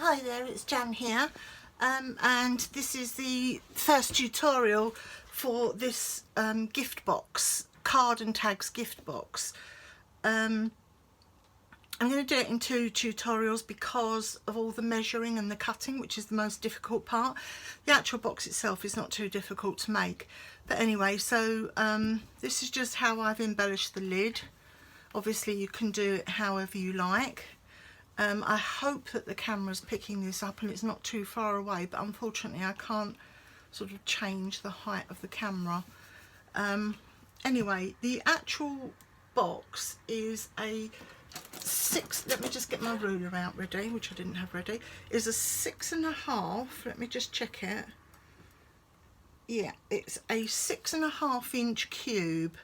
Hi there, it's Jan here, and this is the first tutorial for this gift box, card and tags gift box. I'm going to do it in two tutorials because of all the measuring and the cutting, which is the most difficult part. The actual box itself is not too difficult to make, but anyway, so this is just how I've embellished the lid. Obviously you can do it however you like. I hope that the camera's picking this up and it's not too far away, but unfortunately I can't sort of change the height of the camera. Anyway, the actual box is a let me just get my ruler out ready, which I didn't have ready, is a 6.5, let me just check it. Yeah, it's a 6.5 inch cube.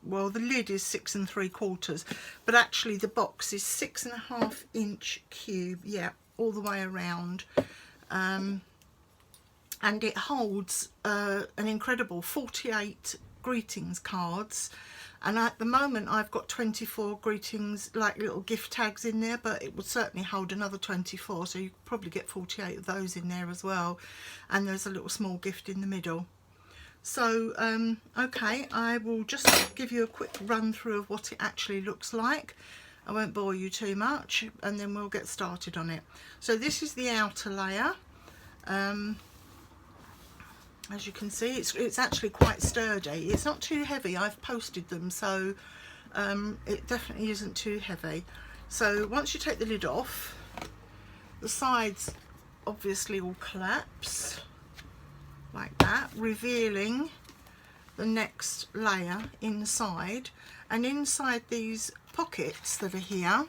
Well, the lid is 6 3/4, but actually the box is 6.5 inch cube, yeah, all the way around, and it holds an incredible 48 greetings cards, and at the moment I've got 24 greetings, like little gift tags in there, but it would certainly hold another 24, so you could probably get 48 of those in there as well, and there's a little small gift in the middle. So okay, I will just give you a quick run through of what it actually looks like. I won't bore you too much, and then we'll get started on it. So this is the outer layer. As you can see, it's actually quite sturdy. It's not too heavy. I've posted them, so it definitely isn't too heavy. So once you take the lid off, the sides obviously will collapse like that, revealing the next layer inside. And inside these pockets that are here,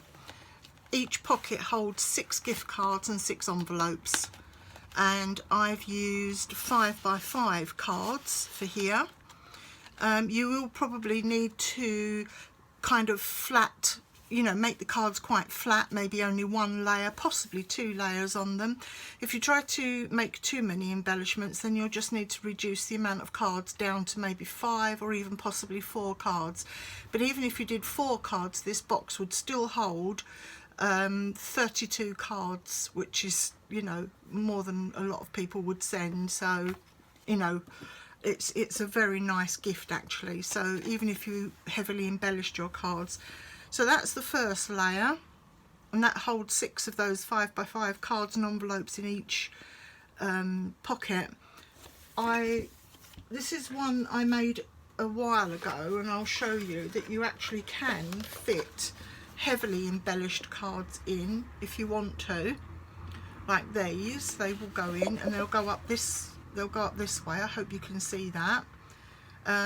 each pocket holds 6 gift cards and 6 envelopes, and I've used 5x5 cards for here. You will probably need to kind of flat, you know, make the cards quite flat, maybe only 1 layer, possibly 2 layers on them. If you try to make too many embellishments, then you'll just need to reduce the amount of cards down to maybe 5 or even possibly 4 cards. But even if you did 4 cards, this box would still hold 32 cards, which is, you know, more than a lot of people would send. So, you know, it's a very nice gift actually. So even if you heavily embellished your cards. So that's the first layer, and that holds 6 of those 5x5 cards and envelopes in each pocket. This is one I made a while ago, and I'll show you that you actually can fit heavily embellished cards in if you want to, like these. They will go in and they'll go up this way. I hope you can see that.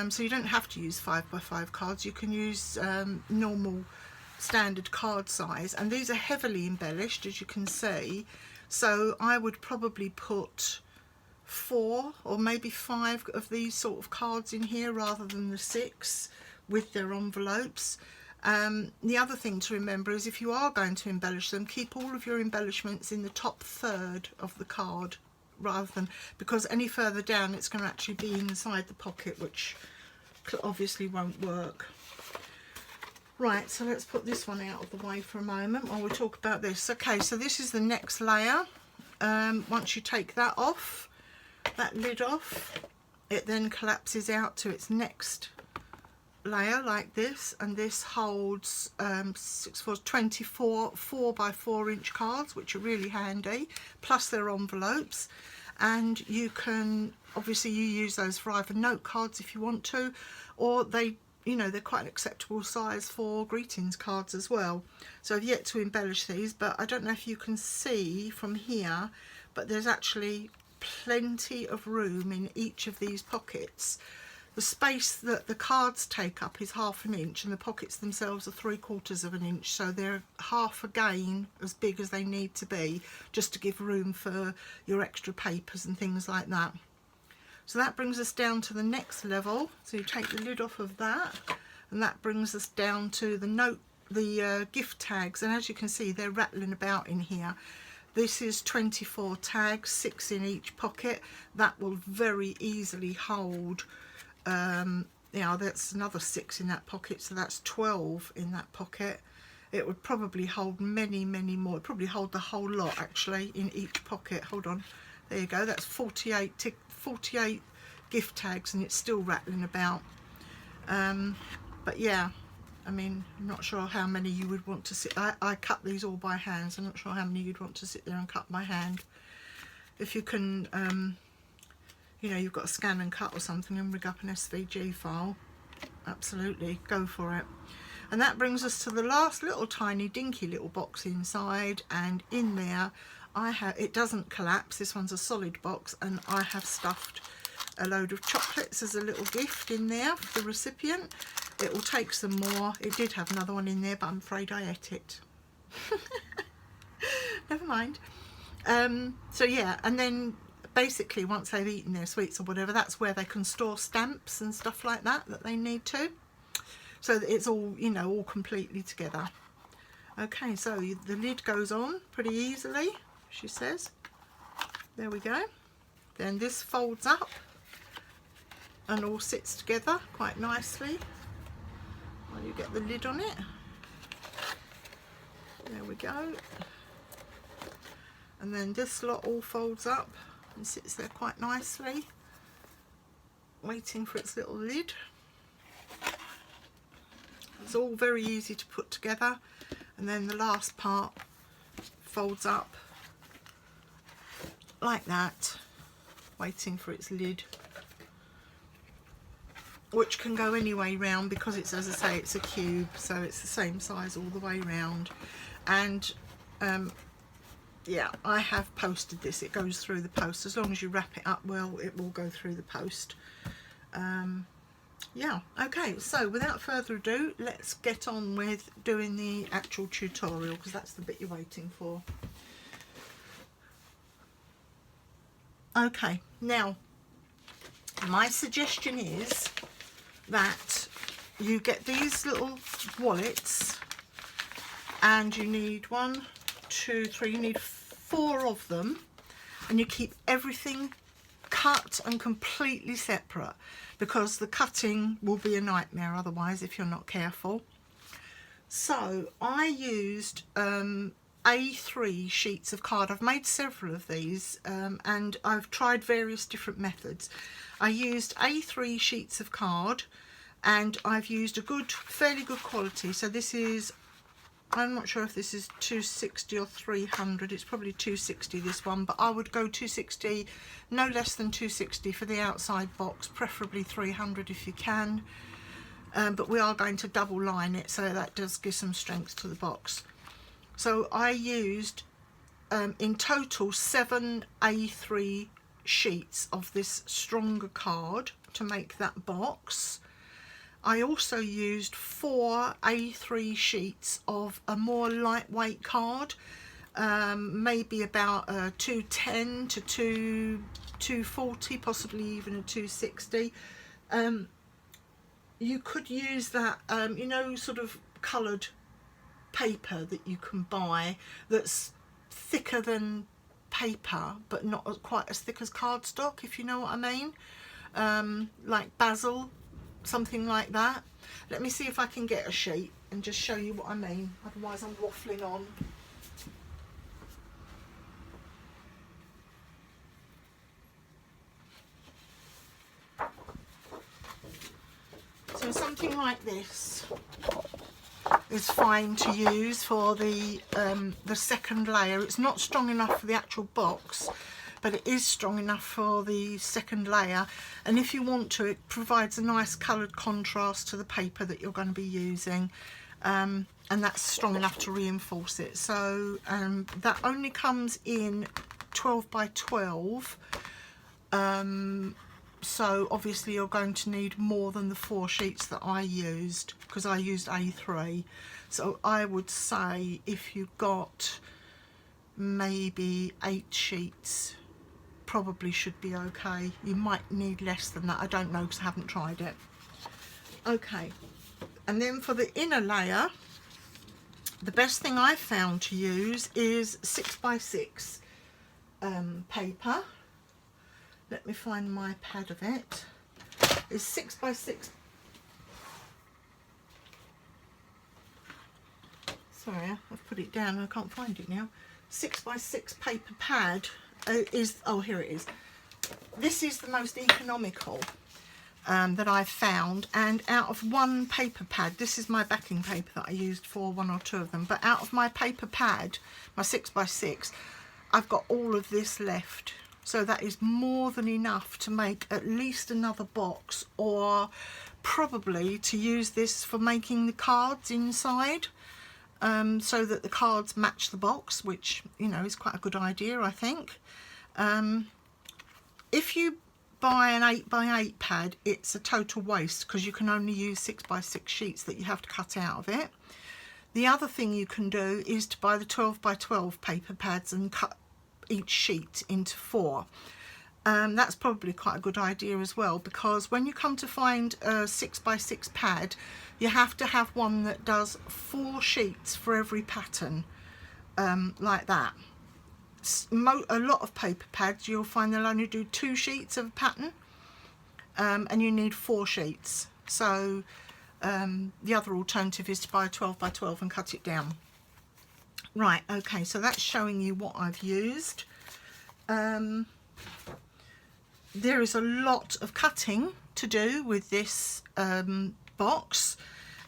So you don't have to use 5x5 cards, you can use normal standard card size, and these are heavily embellished, as you can see. So I would probably put 4 or maybe 5 of these sort of cards in here rather than the 6 with their envelopes. The other thing to remember is if you are going to embellish them, keep all of your embellishments in the top third of the card, rather than, because any further down it's going to actually be inside the pocket, which obviously won't work. Right, so let's put this one out of the way for a moment while we talk about this. Okay, so this is the next layer. Once you take that off, that lid off, it then collapses out to its next layer like this, and this holds 24 4x4 inch cards, which are really handy, plus their envelopes. And you can, obviously you use those for either note cards if you want to, or they, you know, they're quite an acceptable size for greetings cards as well. So I've yet to embellish these, but I don't know if you can see from here, but there's actually plenty of room in each of these pockets. The space that the cards take up is 1/2 inch, and the pockets themselves are 3/4 inch, so they're half again as big as they need to be, just to give room for your extra papers and things like that. So that brings us down to the next level. So you take the lid off of that, and that brings us down to the gift tags, and as you can see, they're rattling about in here. This is 24 tags, 6 in each pocket. That will very easily hold, you know, that's another 6 in that pocket, so that's 12 in that pocket. it would probably hold many more. It'd probably hold the whole lot actually in each pocket. Hold on, there you go, that's 48 gift tags, and it's still rattling about. But yeah, I mean, I'm not sure how many you would want to sit. I cut these all by hand, so I'm not sure how many you'd want to sit there and cut by hand. If you can, you know, you've got to scan and cut or something and rig up an SVG file, absolutely, go for it. And that brings us to the last little tiny dinky little box inside, and in there I have, it doesn't collapse, this one's a solid box, and I have stuffed a load of chocolates as a little gift in there for the recipient. It will take some more. It did have another one in there, but I'm afraid I ate it. Never mind. So yeah, and then basically once they've eaten their sweets or whatever, that's where they can store stamps and stuff like that they need to, so that it's all, you know, all completely together. Okay, so the lid goes on pretty easily, she says. There we go. Then this folds up and all sits together quite nicely while you get the lid on it. There we go. And then this lot all folds up and sits there quite nicely, waiting for its little lid. It's all very easy to put together, and then the last part folds up like that, waiting for its lid, which can go any way round because it's, as I say, it's a cube, so it's the same size all the way round. And yeah, I have posted this. It goes through the post. As long as you wrap it up well, it will go through the post. Yeah, okay, so without further ado, let's get on with doing the actual tutorial, because that's the bit you're waiting for. Okay, now my suggestion is that you get these little wallets, and you need 1, 2, 3, you need 4 of them, and you keep everything cut and completely separate, because the cutting will be a nightmare otherwise if you're not careful. So I used A3 sheets of card. I've made several of these, and I've tried various different methods. I used A3 sheets of card, and I've used a good, fairly good quality. So this is, I'm not sure if this is 260 or 300. It's probably 260, this one, but I would go 260, no less than 260 for the outside box, preferably 300 if you can. But we are going to double line it, so that does give some strength to the box. So I used in total 7 A3 sheets of this stronger card to make that box. I also used 4 A3 sheets of a more lightweight card, maybe about 210 to 240, possibly even a 260. You could use that, you know, sort of coloured paper that you can buy that's thicker than paper but not quite as thick as cardstock, if you know what I mean, like basil, something like that. Let me see if I can get a sheet and just show you what I mean, otherwise I'm waffling on. So something like this is fine to use for the second layer. It's not strong enough for the actual box, but it is strong enough for the second layer, and if you want to, it provides a nice coloured contrast to the paper that you're going to be using, and that's strong enough to reinforce it. So that only comes in 12 by 12, so obviously you're going to need more than the 4 sheets that I used, because I used A3. So I would say if you got maybe 8 sheets, probably should be okay. You might need less than that, I don't know because I haven't tried it. Okay, and then for the inner layer, the best thing I've found to use is 6 by 6 paper. Let me find my pad of it. It's 6 by 6 sorry, I've put it down and I can't find it now. 6x6 paper pad is, oh here it is. This is the most economical that I've found, and out of one paper pad, this is my backing paper that I used for one or two of them, but out of my paper pad, my 6x6, I've got all of this left. So that is more than enough to make at least another box, or probably to use this for making the cards inside, so that the cards match the box, which, you know, is quite a good idea, I think. If you buy an 8x8 pad, it's a total waste because you can only use 6x6 sheets that you have to cut out of it. The other thing you can do is to buy the 12x12 paper pads and cut each sheet into 4. That's probably quite a good idea as well, because when you come to find a 6x6 pad, you have to have one that does 4 sheets for every pattern, like that. A lot of paper pads, you'll find they'll only do 2 sheets of a pattern, and you need 4 sheets. So the other alternative is to buy a 12x12 and cut it down. Right, okay, so that's showing you what I've used. There is a lot of cutting to do with this box,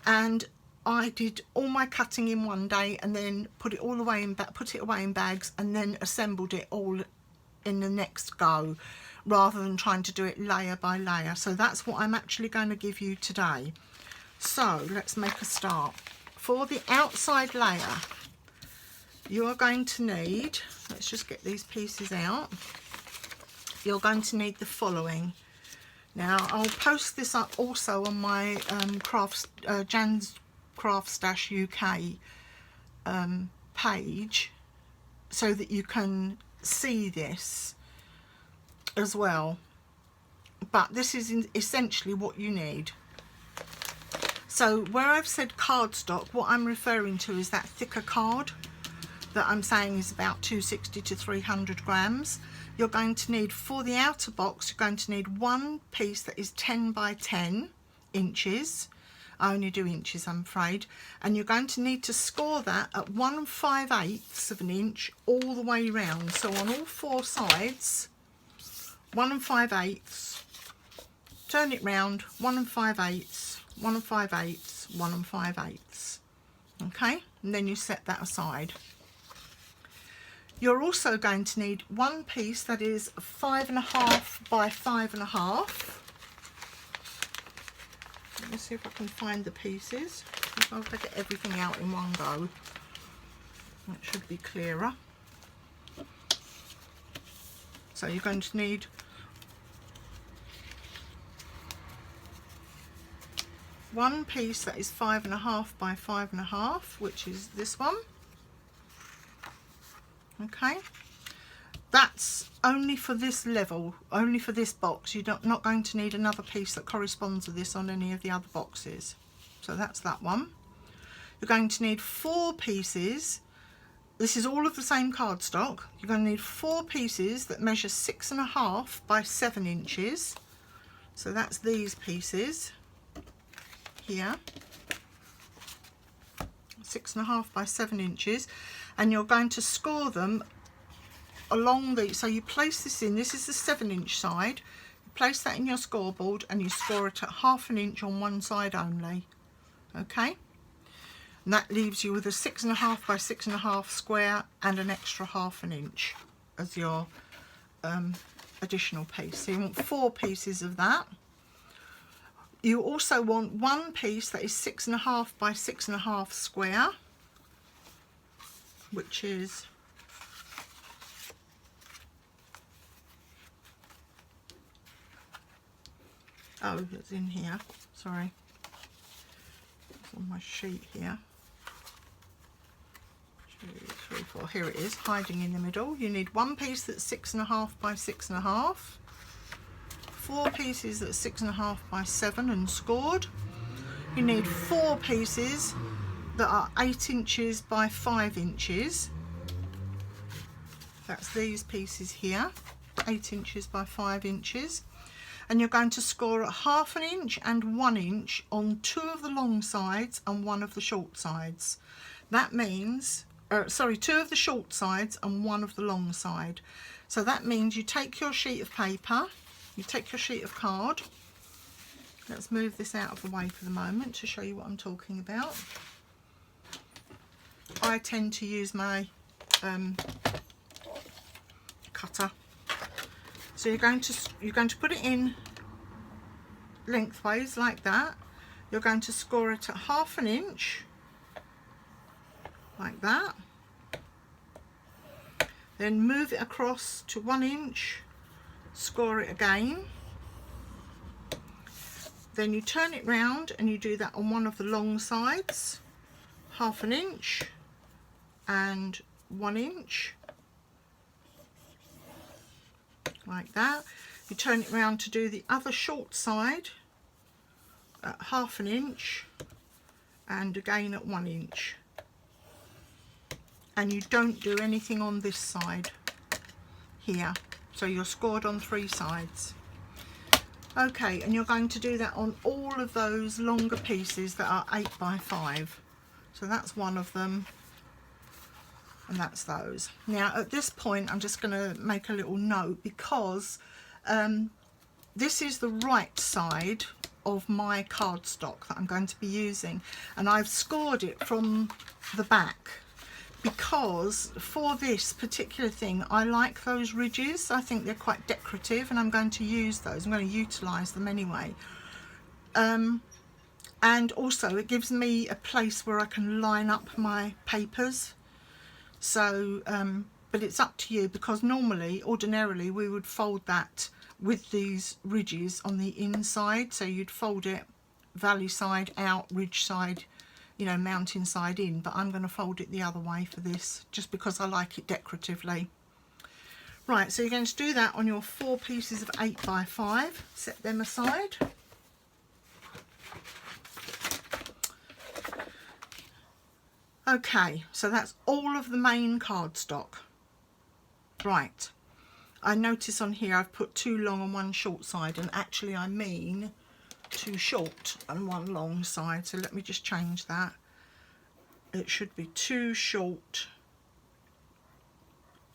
and I did all my cutting in one day and then put it all away in bags, and then assembled it all in the next go, rather than trying to do it layer by layer. So that's what I'm actually going to give you today. So let's make a start. For the outside layer, you are going to need, let's just get these pieces out, you're going to need the following. Now I'll post this up also on my Jan's Craft Stash UK page, so that you can see this as well, but this is essentially what you need. So where I've said cardstock, what I'm referring to is that thicker card that I'm saying is about 260 to 300 grams. You're going to need, for the outer box, you're going to need one piece that is 10 by 10 inches. I only do inches, I'm afraid. And you're going to need to score that at 1 5/8 of an inch all the way round. So on all 4 sides, 1 5/8, turn it round, 1 5/8, 1 5/8, 1 5/8. Okay, and then you set that aside. You're also going to need one piece that is 5.5 by 5.5. Let me see if I can find the pieces. I'll get everything out in one go. That should be clearer. So you're going to need one piece that is 5.5 by 5.5, which is this one. Okay, that's only for this level, only for this box. You're not going to need another piece that corresponds to this on any of the other boxes. So that's that one. You're going to need 4 pieces. This is all of the same cardstock. You're going to need 4 pieces that measure 6.5 by 7 inches. So that's these pieces here. 6.5 by 7 inches. And you're going to score them along the, so you place this in, this is the 7-inch side, you place that in your scoreboard and you score it at 1/2 inch on one side only. Okay, and that leaves you with a 6.5 by 6.5 square and an extra 1/2 inch as your additional piece. So you want 4 pieces of that. You also want one piece that is 6.5 by 6.5 square, which is it's in here, sorry, it's on my sheet here. 2, 3, 4, here it is, hiding in the middle. You need one piece that's 6.5 by 6.5, 4 pieces that's 6.5 by 7 and scored. You need 4 pieces that are 8 inches by 5 inches. That's these pieces here, 8 inches by 5 inches. And you're going to score at 1/2 inch and 1 inch on 2 of the long sides and 1 of the short sides. that means, sorry, 2 of the short sides and 1 of the long side. So that means you take your sheet of paper, you take your sheet of card. Let's move this out of the way for the moment to show you what I'm talking about. I tend to use my cutter. So you're going to put it in lengthways like that. You're going to score it at 1/2 inch like that. Then move it across to 1 inch, score it again. Then you turn it round and you do that on one of the long sides, 1/2 inch and 1 inch, like that. You turn it round to do the other short side at 1/2 inch and again at 1 inch. And you don't do anything on this side here. So you're scored on 3 sides. Okay, and you're going to do that on all of those longer pieces that are 8 by 5. So that's one of them, and that's those. Now at this point I'm just going to make a little note, because this is the right side of my cardstock that I'm going to be using, and I've scored it from the back, because for this particular thing I like those ridges. I think they're quite decorative and I'm going to use those. I'm going to utilise them anyway. And also it gives me a place where I can line up my papers. So but it's up to you, because ordinarily we would fold that with these ridges on the inside. So you'd fold it valley side out, ridge side, you know, mountain side in, but I'm going to fold it the other way for this, just because I like it decoratively. Right, so you're going to do that on your 4 pieces of 8 by 5. Set them aside. Okay, so that's all of the main cardstock. Right, I notice on here I've put 2 long and 1 short side, and actually I mean 2 short and 1 long side. So let me just change that. It should be 2 short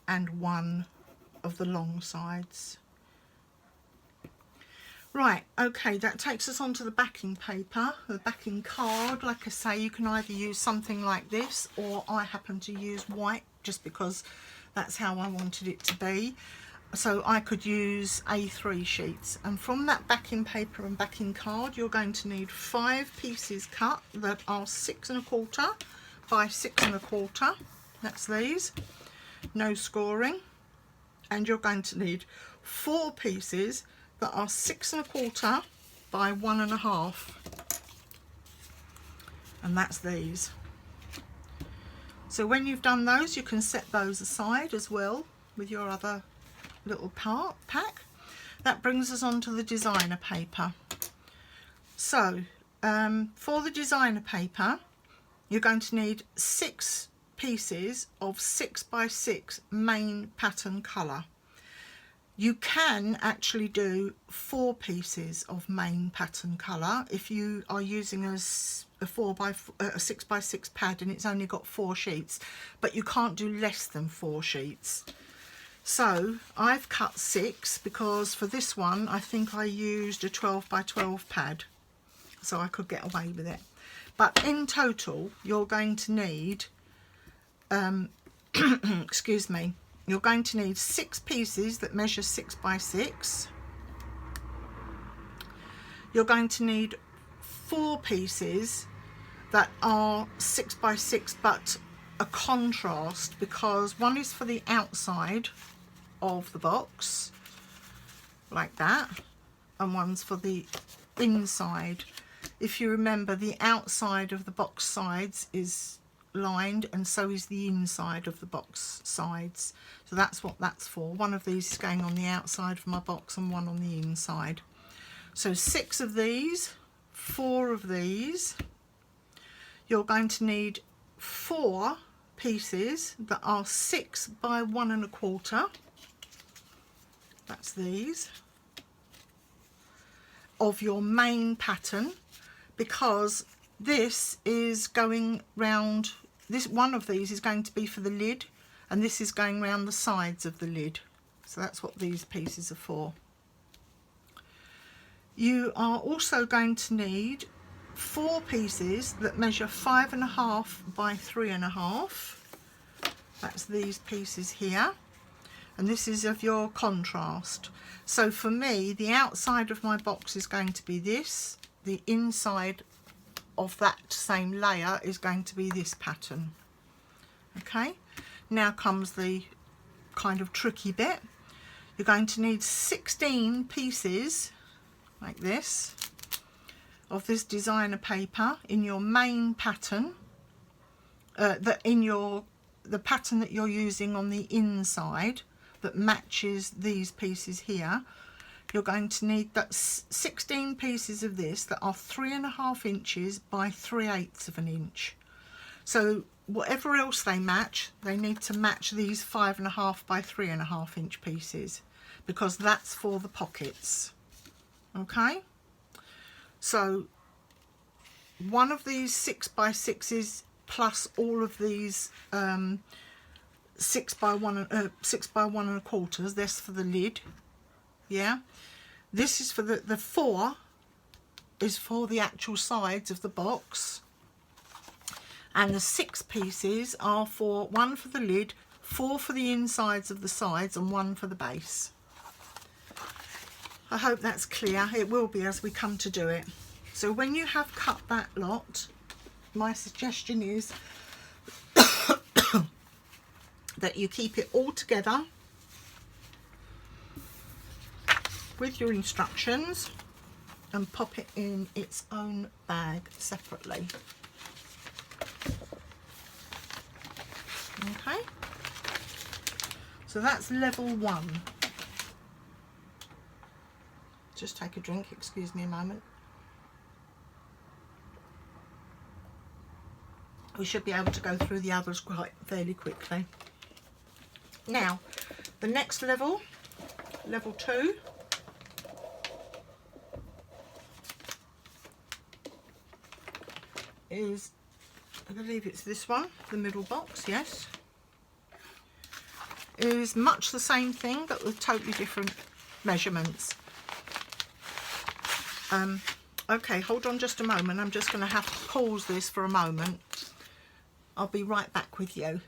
and 1 of the long sides. Right, okay, that takes us on to the backing paper, the backing card. Like I say, you can either use something like this, or I happen to use white just because that's how I wanted it to be. So I could use A3 sheets, and from that backing paper and backing card you're going to need 5 pieces cut that are 6 1/4 by 6 1/4. That's these, no scoring. And you're going to need 4 pieces that are 6 1/4 by 1 1/2, and that's these. So when you've done those, you can set those aside as well with your other little pack. That brings us on to the designer paper. So for the designer paper you're going to need 6 pieces of 6 by 6 main pattern colour. You can actually do 4 pieces of main pattern colour if you are using a 6 by 6 pad and it's only got 4 sheets, but you can't do less than 4 sheets. So I've cut 6 because for this one I think I used a 12 by 12 pad, so I could get away with it. But in total you're going to need excuse me, you're going to need 6 pieces that measure 6 by 6. You're going to need 4 pieces that are 6 by 6 but a contrast, because one is for the outside of the box like that, and one's for the inside. If you remember, the outside of the box sides is lined and so is the inside of the box sides, so that's what that's for. One of these is going on the outside of my box and one on the inside. So 6 of these, 4 of these. You're going to need 4 pieces that are 6 by 1 1/4. That's these, of your main pattern, because this is going round this one of these is going to be for the lid, and this is going around the sides of the lid. So that's what these pieces are for. You are also going to need 4 pieces that measure 5.5 by 3.5. That's these pieces here, and this is of your contrast. So for me, the outside of my box is going to be this, the inside of that same layer is going to be this pattern. Okay, now comes the kind of tricky bit. You're going to need 16 pieces like this of this designer paper in your main pattern, the pattern that you're using on the inside that matches these pieces here. You're going to need that 16 pieces of this that are 3.5 inches by 3/8 of an inch. So whatever else they match, they need to match these 5.5 by 3.5 inch pieces, because that's for the pockets. Okay, so one of these 6 by 6s plus all of these 6 by 1.25, that's for the lid. Yeah, this is for the 4 is for the actual sides of the box, and the 6 pieces are for 1 for the lid, 4 for the insides of the sides, and 1 for the base. I hope that's clear. It will be as we come to do it. So when you have cut that lot, my suggestion is that you keep it all together with your instructions and pop it in its own bag separately. Okay, so that's level 1. Just take a drink, excuse me a moment. We should be able to go through the others quite fairly quickly. Now, the next level, level 2, is, I believe it's this one, the middle box, yes. It is much the same thing, but with totally different measurements. Okay, hold on just a moment. I'm just going to have to pause this for a moment. I'll be right back with you.